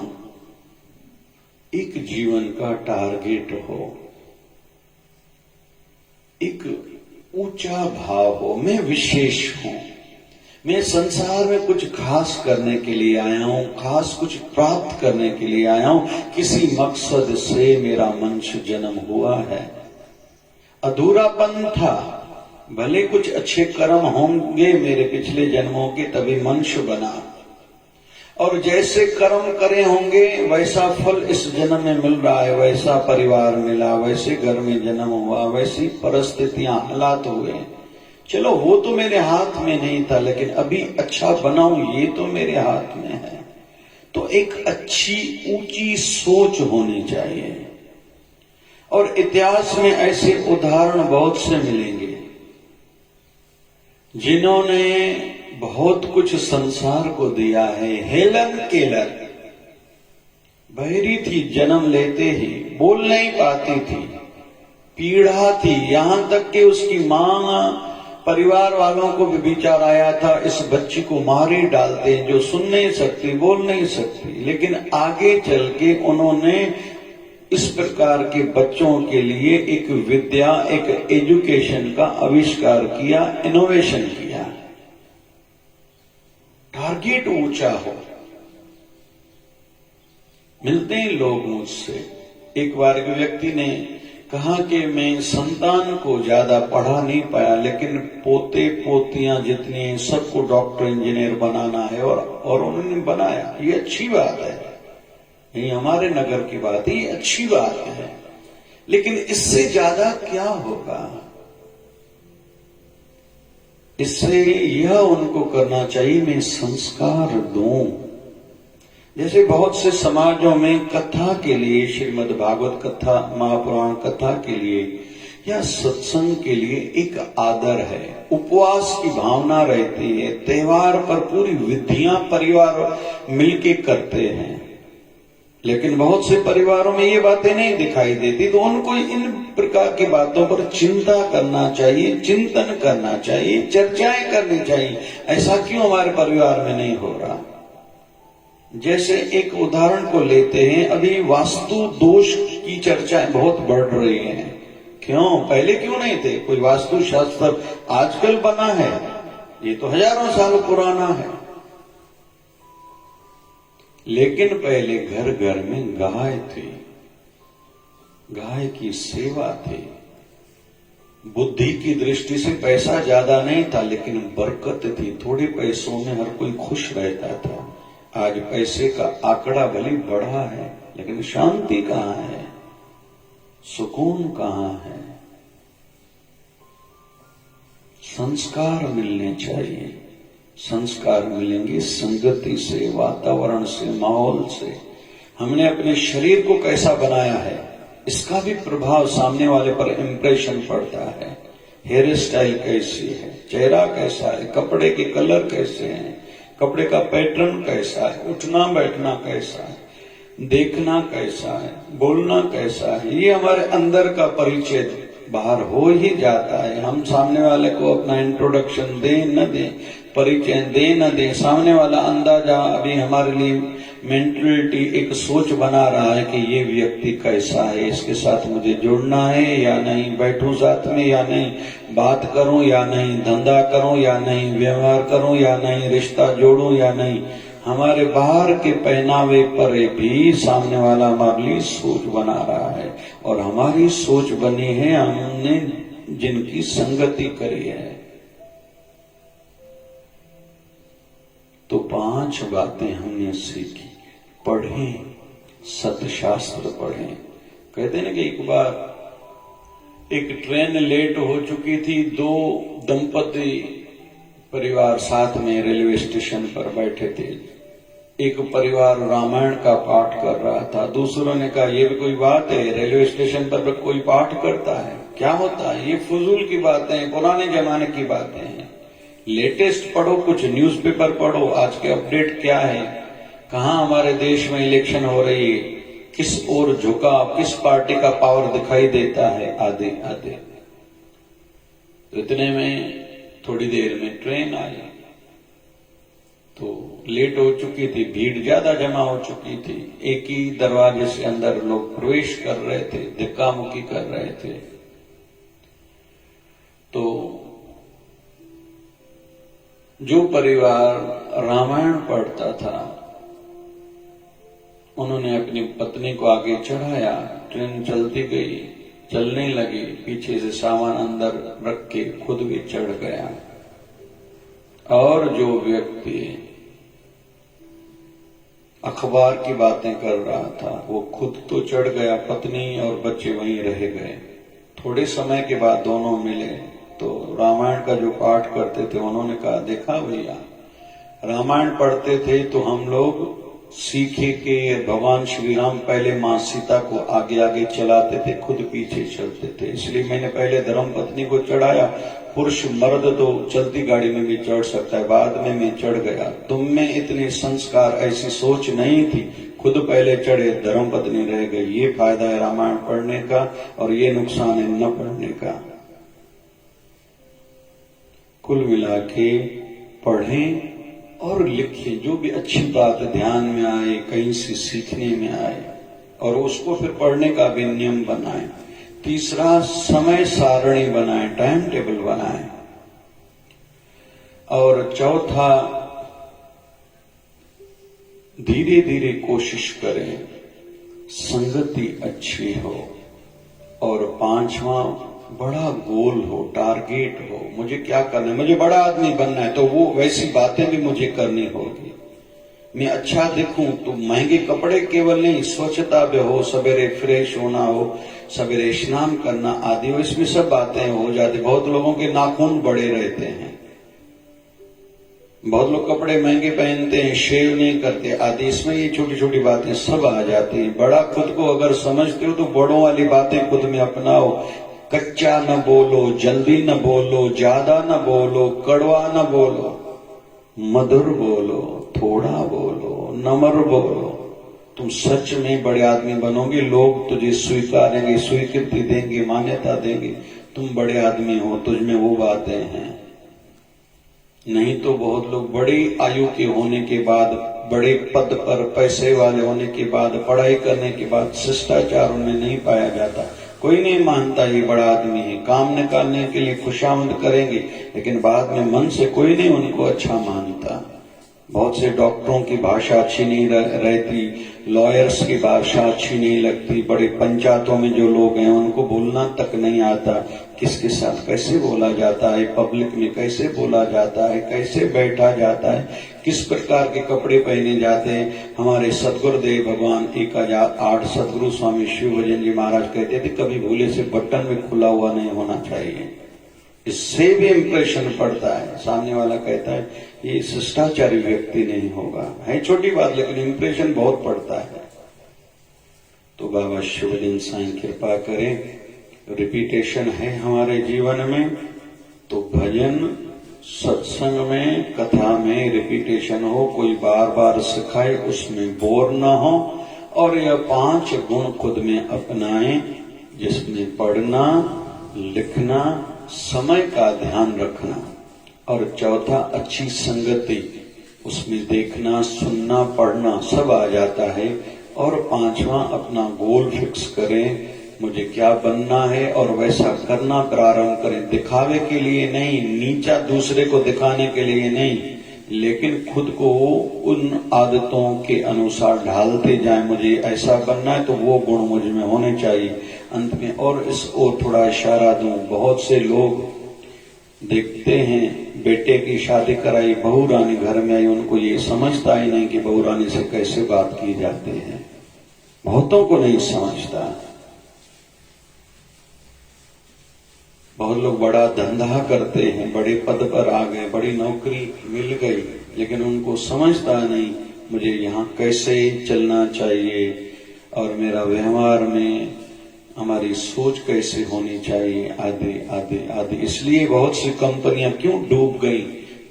[SPEAKER 1] एक जीवन का टारगेट हो, एक ऊंचा भाव हो, मैं विशेष हूं, मैं संसार में कुछ खास करने के लिए आया हूं, खास कुछ प्राप्त करने के लिए आया हूं, किसी मकसद से मेरा मनुष्य जन्म हुआ है। अधूरापन था, भले कुछ अच्छे कर्म होंगे मेरे पिछले जन्मों के तभी मनुष्य बना, और जैसे कर्म करे होंगे वैसा फल इस जन्म में मिल रहा है, वैसा परिवार मिला, वैसे घर में जन्म हुआ, वैसी परिस्थितियां हालात हुए। चलो वो तो मेरे हाथ में नहीं था, लेकिन अभी अच्छा बनाऊं ये तो मेरे हाथ में है। तो एक अच्छी ऊंची सोच होनी चाहिए। और इतिहास में ऐसे उदाहरण बहुत से मिलेंगे जिन्होंने बहुत कुछ संसार को दिया है। हेलन केलर बहरी थी, जन्म लेते ही बोल नहीं पाती थी, पीड़ा थी, यहां तक कि उसकी मां परिवार वालों को भी विचार आया था इस बच्ची को मार ही डालते हैं, जो सुन नहीं सकती, बोल नहीं सकती। लेकिन आगे चल के उन्होंने इस प्रकार के बच्चों के लिए एक विद्या, एक एजुकेशन का आविष्कार किया, इनोवेशन किया। टारगेट ऊंचा हो। मिलते हैं लोग मुझसे, एक बार एक व्यक्ति ने कहा कि मैं संतान को ज्यादा पढ़ा नहीं पाया, लेकिन पोते पोतियां जितनी हैं सबको डॉक्टर इंजीनियर बनाना है, और उन्होंने बनाया। ये अच्छी बात है, ये हमारे नगर की बात है, ये अच्छी बात है। लेकिन इससे ज्यादा क्या होगा? इससे यह उनको करना चाहिए मैं संस्कार दूं। जैसे बहुत से समाजों में कथा के लिए, श्रीमद् भागवत कथा, महापुराण कथा के लिए या सत्संग के लिए एक आदर है, उपवास की भावना रहती है, त्योहार पर पूरी विधियां परिवार मिलके करते हैं। लेकिन बहुत से परिवारों में ये बातें नहीं दिखाई देती, तो उनको इन प्रकार की बातों पर चिंता करना चाहिए, चिंतन करना चाहिए, चर्चाएं करनी चाहिए। ऐसा क्यों हमारे परिवार में नहीं हो रहा? जैसे एक उदाहरण को लेते हैं, अभी वास्तु दोष की चर्चाएं बहुत बढ़ रही हैं। क्यों? पहले क्यों नहीं थे? कोई वास्तु शास्त्र आजकल बना है, ये तो हजारों साल पुराना है। लेकिन पहले घर घर में गाय थी, गाय की सेवा थी। बुद्धि की दृष्टि से पैसा ज्यादा नहीं था, लेकिन बरकत थी, थोड़े पैसों में हर कोई खुश रहता था। आज पैसे का आंकड़ा भले बढ़ा है, लेकिन शांति कहाँ है, सुकून कहाँ है? संस्कार मिलने चाहिए। संस्कार मिलेंगे संगति से, वातावरण से, माहौल से। हमने अपने शरीर को कैसा बनाया है, इसका भी प्रभाव सामने वाले पर इंप्रेशन पड़ता है। हेयर स्टाइल कैसी है, चेहरा कैसा है, कपड़े के कलर कैसे हैं, कपड़े का पैटर्न कैसा है, उठना बैठना कैसा है, देखना कैसा है, बोलना कैसा है, ये हमारे अंदर का परिचय बाहर हो ही जाता है। हम सामने वाले को अपना इंट्रोडक्शन दें न दें, परिचय दें न दें, सामने वाला अंदाजा अभी हमारे लिए मेंटलिटी एक सोच बना रहा है कि ये व्यक्ति कैसा है, इसके साथ मुझे जुड़ना है या नहीं, बैठूं साथ में या नहीं, बात करूं या नहीं, धंधा करूं या नहीं, व्यवहार करूं या नहीं, रिश्ता जोड़ूं या नहीं। हमारे बाहर के पहनावे पर भी सामने वाला हमारे लिए सोच बना रहा है, और हमारी सोच बनी है हमने जिनकी संगति करी है। तो 5 बातें हमने सीखी। पढ़ें, सतशास्त्र पढ़ें। कहते ना कि एक बार एक ट्रेन लेट हो चुकी थी, 2 दंपति परिवार साथ में रेलवे स्टेशन पर बैठे थे। एक परिवार रामायण का पाठ कर रहा था, दूसरों ने कहा ये भी कोई बात है, रेलवे स्टेशन पर कोई पाठ करता है, क्या होता है, ये फजूल की बातें हैं, पुराने जमाने की बातें हैं। लेटेस्ट पढ़ो, कुछ न्यूज़पेपर पढ़ो, आज के अपडेट क्या है, कहाँ हमारे देश में इलेक्शन हो रही है, किस ओर झुकाव, किस पार्टी का पावर दिखाई देता है, आदि आदि। तो इतने में थोड़ी देर में ट्रेन आई। तो लेट हो चुकी थी, भीड़ ज्यादा जमा हो चुकी थी, एक ही दरवाजे से अंदर लोग प्रवेश कर रहे थे, धक्का मुक्की कर रहे थे। तो जो परिवार रामायण पढ़ता था उन्होंने अपनी पत्नी को आगे चढ़ाया, ट्रेन चलती गई, चलने लगी, पीछे से सामान अंदर रख के खुद भी चढ़ गया। और जो व्यक्ति अखबार की बातें कर रहा था वो खुद तो चढ़ गया, पत्नी और बच्चे वहीं रह गए। थोड़े समय के बाद दोनों मिले तो रामायण का जो पाठ करते थे उन्होंने कहा, देखा भैया, रामायण पढ़ते थे तो हम लोग सीखे कि भगवान श्री राम पहले मां सीता को आगे आगे चलाते थे, खुद पीछे चलते थे, इसलिए मैंने पहले धर्म पत्नी को चढ़ाया। पुरुष मर्द तो चलती गाड़ी में भी चढ़ सकता है, बाद में मैं चढ़ गया। तुम में इतने संस्कार, ऐसी सोच नहीं थी, खुद पहले चढ़े, धर्म पत्नी रह गई। ये फायदा है रामायण पढ़ने का और ये नुकसान है न पढ़ने का। कुल मिला के पढ़ें और लिखें, जो भी अच्छी बात ध्यान में आए, कहीं से सीखने में आए, और उसको फिर पढ़ने का भी नियम बनाएं। तीसरा, समय सारणी बनाएं, टाइम टेबल बनाएं। और चौथा, धीरे धीरे कोशिश करें संगति अच्छी हो। और पांचवा, बड़ा गोल हो, टारगेट हो, मुझे क्या करना है, मुझे बड़ा आदमी बनना है, तो वो वैसी बातें भी मुझे करनी होगी। मैं अच्छा दिखूं तो महंगे कपड़े केवल नहीं, स्वच्छता भी हो, सवेरे फ्रेश होना हो, सवेरे स्नान करना आदि, इसमें सब बातें हो जाती। बहुत लोगों के नाखून बड़े रहते हैं, बहुत लोग कपड़े महंगे पहनते हैं, शेव नहीं करते आदि, इसमें ये छोटी छोटी बातें सब आ जाती है। बड़ा खुद को अगर समझते हो तो बड़ों वाली बातें खुद में अपनाओ। कच्चा न बोलो, जल्दी न बोलो, ज्यादा न बोलो, कड़वा न बोलो, मधुर बोलो, थोड़ा बोलो, नम्र बोलो। तुम सच में बड़े आदमी बनोगे, लोग तुझे स्वीकारेंगे, स्वीकृति देंगे, मान्यता देंगे, तुम बड़े आदमी हो, तुझ में वो बातें हैं। नहीं तो बहुत लोग बड़ी आयु के होने के बाद, बड़े पद पर, पैसे वाले होने के बाद, पढ़ाई करने के बाद शिष्टाचार उनमें नहीं पाया जाता। कोई नहीं मानता ये बड़ा आदमी है, काम निकालने के लिए खुशामद करेंगे, लेकिन बाद में मन से कोई नहीं उनको अच्छा मानता। बहुत से डॉक्टरों की भाषा अच्छी नहीं रहती, लॉयर्स की भाषा अच्छी नहीं लगती, बड़े पंचायतों में जो लोग हैं उनको बोलना तक नहीं आता, किसके साथ कैसे बोला जाता है, पब्लिक में कैसे बोला जाता है, कैसे बैठा जाता है, किस प्रकार के कपड़े पहने जाते हैं। हमारे सदगुरुदेव भगवान 1008 सदगुरु स्वामी शिव भजन जी महाराज कहते थे, कभी भूले से बटन में खुला हुआ नहीं होना चाहिए, इससे भी इंप्रेशन पड़ता है। सामने वाला कहता है ये शिष्टाचारी व्यक्ति नहीं होगा, है छोटी बात लेकिन इंप्रेशन बहुत पड़ता है। तो बाबा शिवलिंग साईं कृपा करें, रिपीटेशन है हमारे जीवन में, तो भजन सत्संग में, कथा में रिपीटेशन हो, कोई बार बार सिखाए, उसमें बोर न हो। और यह 5 गुण खुद में अपनाएं, जिसमें पढ़ना, लिखना, समय का ध्यान रखना, और चौथा अच्छी संगति, उसमें देखना, सुनना, पढ़ना सब आ जाता है। और 5वां अपना गोल फिक्स करें, मुझे क्या बनना है और वैसा करना प्रारंभ करें। दिखावे के लिए नहीं, नीचा दूसरे को दिखाने के लिए नहीं, लेकिन खुद को उन आदतों के अनुसार ढालते जाएं। मुझे ऐसा बनना है तो वो गुण मुझ में होने चाहिए। अंत में और इस ओर थोड़ा इशारा दूं, बहुत से लोग देखते हैं बेटे की शादी कराई, बहू रानी घर में आई, उनको ये समझता ही नहीं कि बहू रानी से कैसे बात की जाती है, बहुतों को नहीं समझता। बहुत लोग बड़ा धंधा करते हैं, बड़े पद पर आ गए, बड़ी नौकरी मिल गई, लेकिन उनको समझता नहीं मुझे यहाँ कैसे चलना चाहिए और मेरा व्यवहार में हमारी सोच कैसे होनी चाहिए, आदि आदि आदि। इसलिए बहुत सी कंपनियां क्यों डूब गई,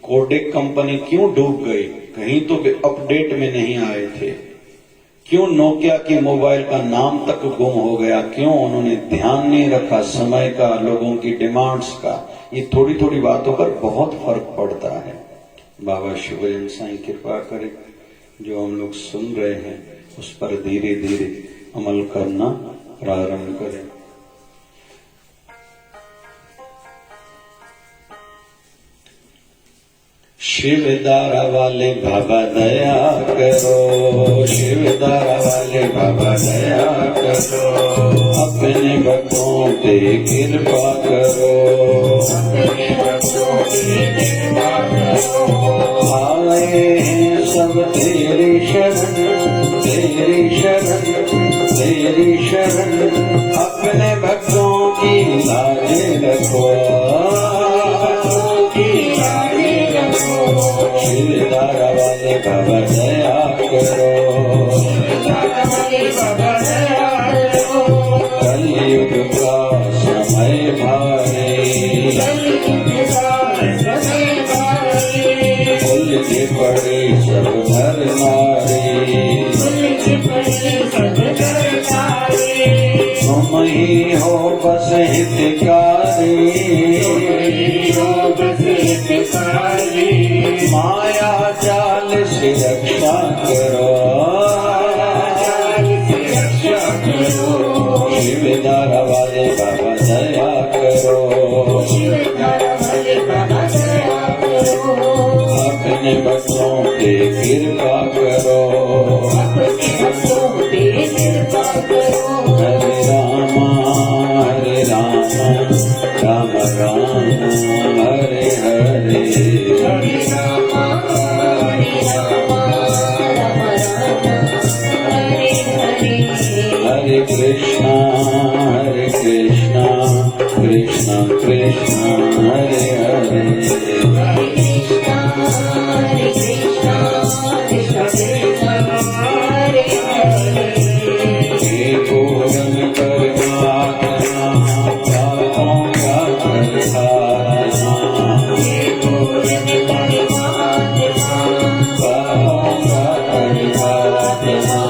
[SPEAKER 1] कोडेक कंपनी क्यों डूब गई, कहीं तो अपडेट में नहीं आए थे। क्यों नोकिया के मोबाइल का नाम तक गुम हो गया, क्यों उन्होंने ध्यान नहीं रखा समय का, लोगों की डिमांड्स का। ये थोड़ी थोड़ी बातों पर बहुत फर्क पड़ता है। बाबा शिवजन साईं कृपा करे जो हम लोग सुन रहे हैं उस पर धीरे धीरे अमल करना प्रारंभ करें। शिवदारा वाले बाबा दया करो, शिवदारा वाले बाबा दया करो, अपने भक्तों पे कृपा करो, अपने भक्तों पे कृपा करो। आए हैं सब तेरी शरण, तेरी शरण, तेरी शरण, अपने भक्तों की लाज रखो, शिवदारा वाले बाबा दया करो, कलयुग का समय भारी, भूल के पड़े सब नर नारी, तुम ही हो बस हितकारी, माया जाल से रक्षा करो, शिवदारा वाले बाबा दया करो, अपने बच्चों पे कृपा करो, हरे राम राम राम हरे हरे, हरे कृष्णा कृष्णा कृष्णा हरे हरे, हे पूर्ण परमात्मा पापों का करतारना, पापों का करतारना,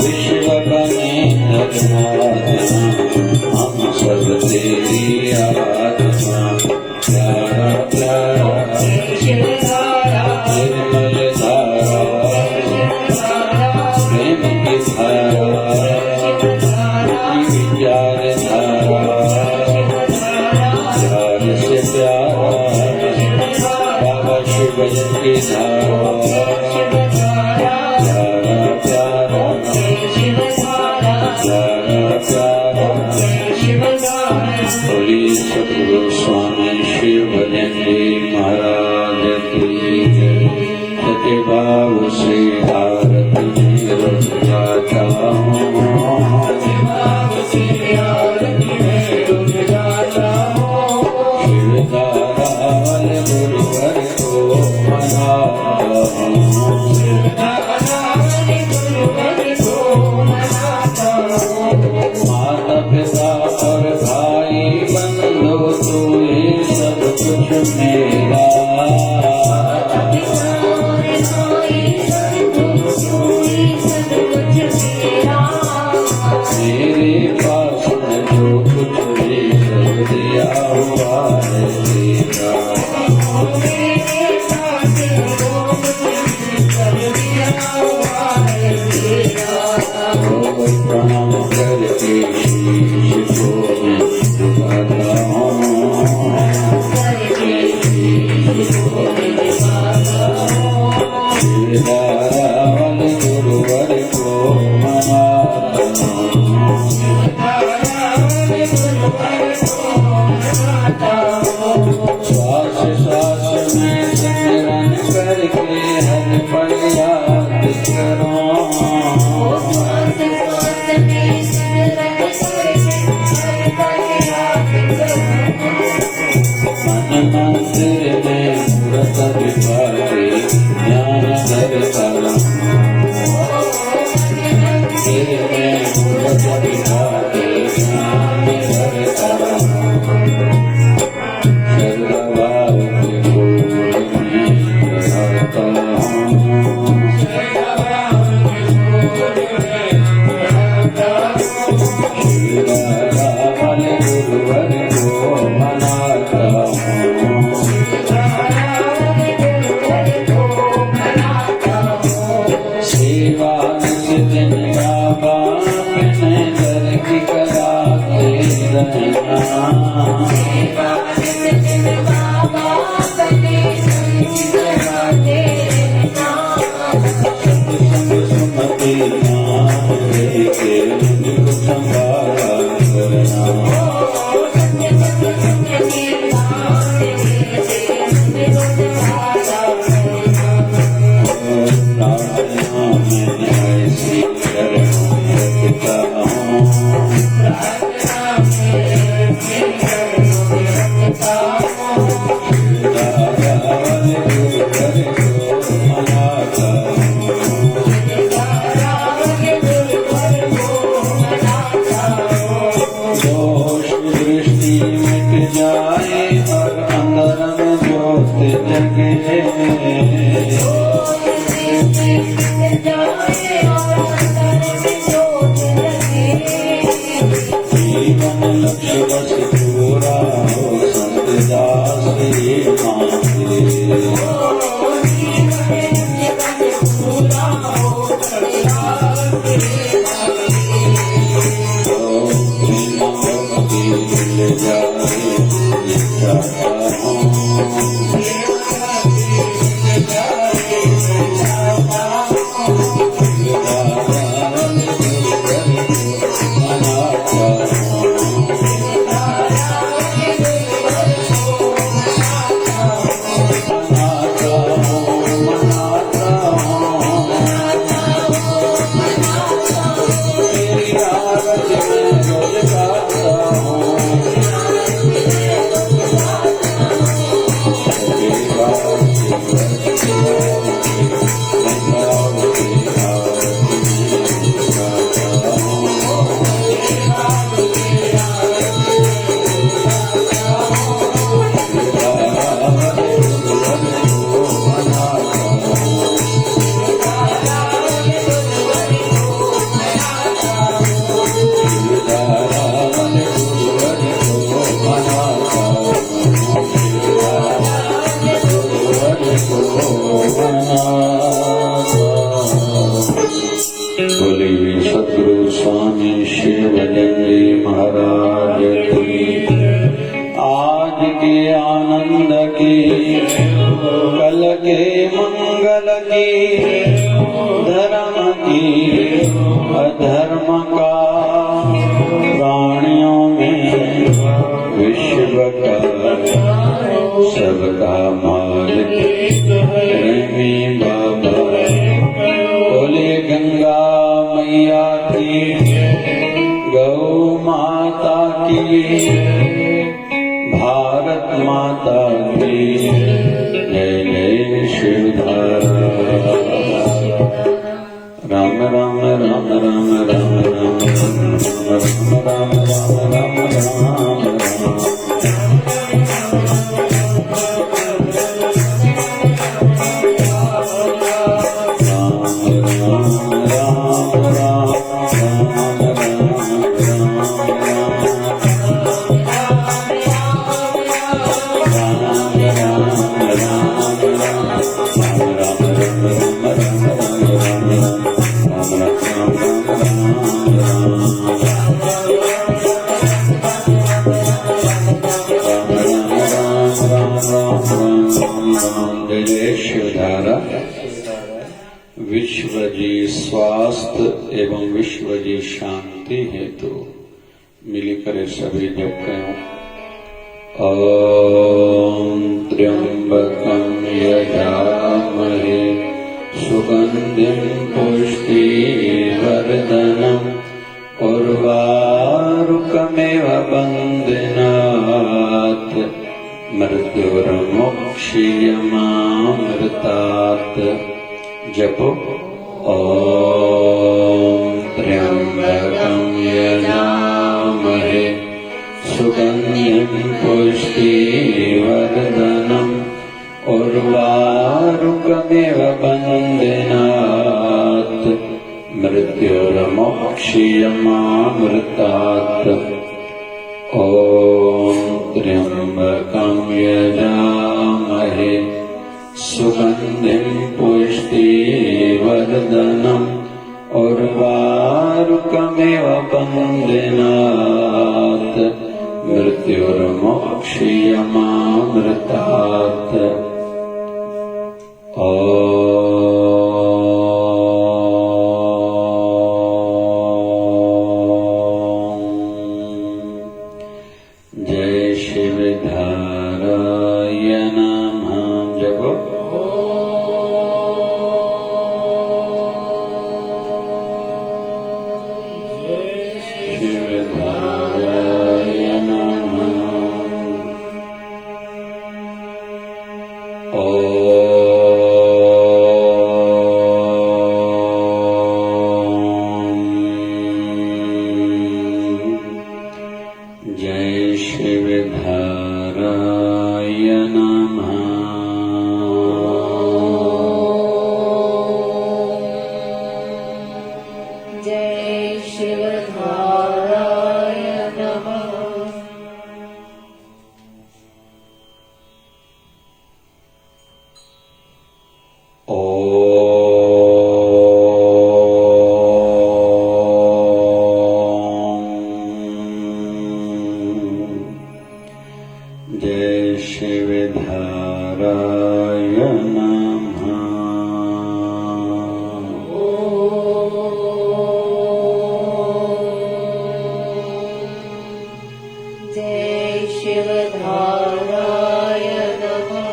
[SPEAKER 1] विश्व बने रघुनाथना, हम सब तेरी आराधना, प्यारा प्यारा निर्मल धारा, प्रेम की धारा, विचार धारा, प्यार से प्यारा, बाबा शिवजन की धारा, प्यारा प्यारा प्यारा प्यारा, बोलिए सतगुरु स्वामी शिवजन जी महाराज की जय। सत्य भाव से आरती में जाता हूँ, शिवदारा वाले गुरुवर को मनाता हूँ, माता पिता और भाई बंधु तू ही सब कुछ मेरा, मेरे पास जो कुछ भी सब दिया हुआ है तेरा, प्रणाम करके शीश को मैं झुकाता हूँ, शिवदारा वाले गुरुवर को मनाता हूँ, श्वास श्वास में सिमरन करके हर पल याद करो, मन मंदिर में मूरत बिठाए ज्ञान धर कलम, मंदिर में मूरत अपने दर की कराते रहना। सत्संग सुमति नाम लेके मुझको संभाला करना।
[SPEAKER 2] सुगंधिं पुष्टिवर्धनम् उर्वारुकमिव
[SPEAKER 1] लोकमेव बन्धनात् मृत्युर्मोक्षयमामृतात्। जय शिवधाराय नमः। जपो शिवधाराय नमः। जय शिवधाराय नमः।
[SPEAKER 2] जय शिवधाराय नमः।
[SPEAKER 1] जय शिवधाराय नमः।
[SPEAKER 2] जय शिवधाराय नमः।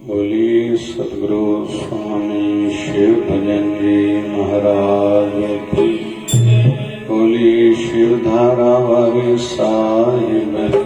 [SPEAKER 1] बोलिए सद्गुरु स्वामी शिव भजन जी महाराज की। बोलिए शिवधारा वाले साहिब की।